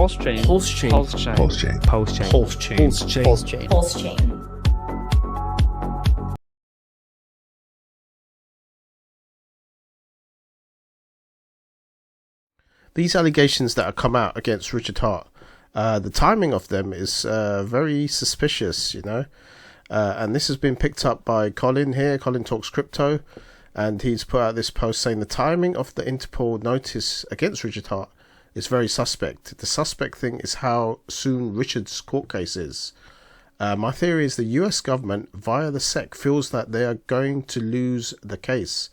Pulse chain. Pulse chain. Pulse chain. Pulse chain. Pulse chain. Pulse chain. Pulse chain. Pulse chain. Pulse chain. These allegations that have come out against Richard Hart, the timing of them is very suspicious, you know. And this has been picked up by Colin here. Colin Talks Crypto. And he's put out this post saying the timing of the Interpol notice against Richard Hart is very suspect. The suspect thing is how soon Richard's court case is. My theory is the US government, via the SEC, feels that they are going to lose the case.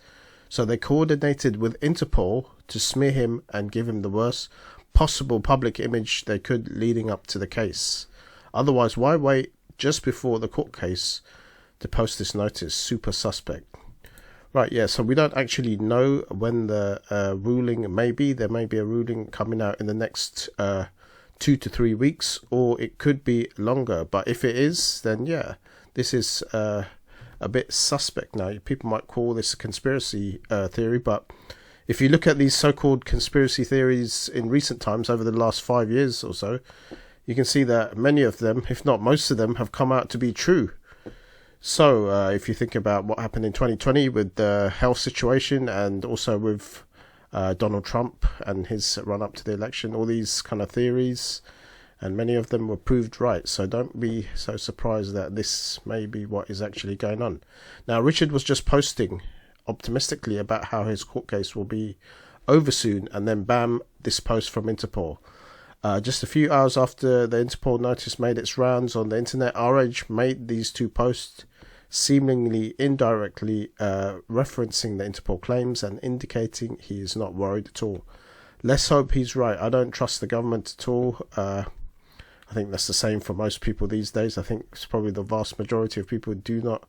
So they coordinated with Interpol to smear him and give him the worst possible public image they could leading up to the case. Otherwise, why wait just before the court case to post this notice? Super suspect. Right, yeah, so we don't actually know when the ruling may be. There may be a ruling coming out in the next 2 to 3 weeks, or it could be longer. But if it is, then yeah, this is a bit suspect now. People might call this a conspiracy theory, but if you look at these so-called conspiracy theories in recent times, over the last 5 years or so, you can see that many of them, if not most of them, have come out to be true. So if you think about what happened in 2020 with the health situation, and also with Donald Trump and his run-up to the election, all these kind of theories, and many of them were proved right. So don't be so surprised that this may be what is actually going on. Now, Richard was just posting optimistically about how his court case will be over soon, and then bam, this post from Interpol. Just a few hours after the Interpol notice made its rounds on the internet, RH made these two posts, seemingly indirectly referencing the Interpol claims and indicating he is not worried at all. Let's hope he's right. I don't trust the government at all. I think that's the same for most people these days. I think it's probably the vast majority of people who do not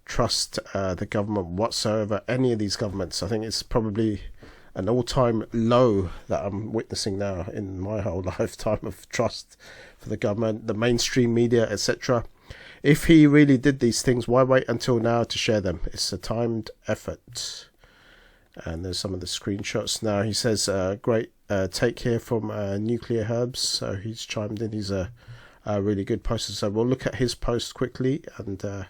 trust the government whatsoever, any of these governments. I think it's probably an all-time low that I'm witnessing now in my whole lifetime of trust for the government, the mainstream media, etc. If he really did these things, why wait until now to share them? It's a timed effort. And there's some of the screenshots now. He says, great take here from Nuclear Herbs. So he's chimed in. He's a really good poster. So we'll look at his post quickly. And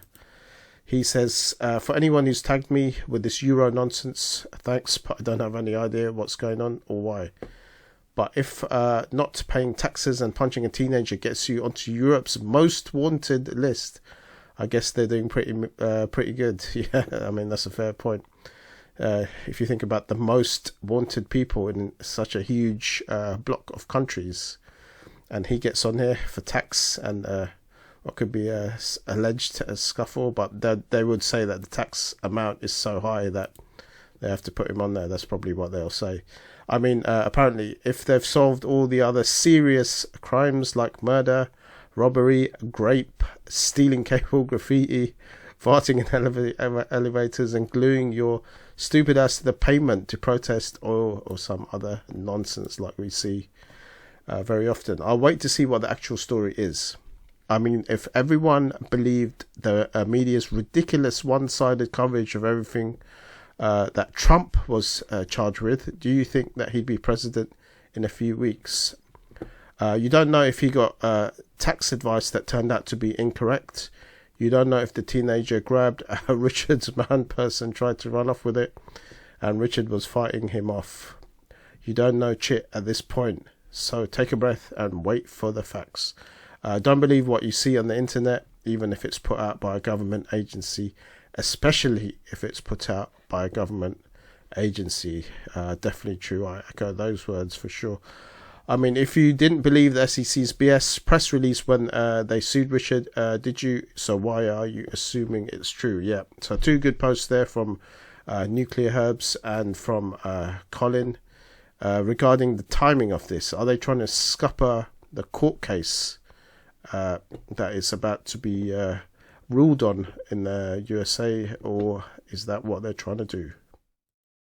he says, for anyone who's tagged me with this Euro nonsense, thanks, but I don't have any idea what's going on or why. But if not paying taxes and punching a teenager gets you onto Europe's most wanted list, I guess they're doing pretty good. Yeah, I mean, that's a fair point. If you think about the most wanted people in such a huge block of countries, and he gets on here for tax and what could be alleged a scuffle, but they would say that the tax amount is so high that they have to put him on there. That's probably what they'll say. I mean, apparently, if they've solved all the other serious crimes like murder, robbery, rape, stealing cable, graffiti, farting in elevators, and gluing your stupid ass to the pavement to protest or some other nonsense like we see very often, I'll wait to see what the actual story is. I mean, if everyone believed the media's ridiculous one-sided coverage of everything that Trump was charged with, do you think that he'd be president in a few weeks? You don't know if he got tax advice that turned out to be incorrect. You don't know if the teenager grabbed Richard's man purse and tried to run off with it, and Richard was fighting him off. You don't know shit at this point, so take a breath and wait for the facts. Don't believe what you see on the internet, even if it's put out by a government agency, especially if it's put out by a government agency. Definitely true. I echo those words for sure. I mean, if you didn't believe the SEC's BS press release when they sued Richard, did you? So why are you assuming it's true? Yeah. So two good posts there from Nuclear Herbs and from Colin regarding the timing of this. Are they trying to scupper the court case that is about to be ruled on in the USA, or is that what they're trying to do?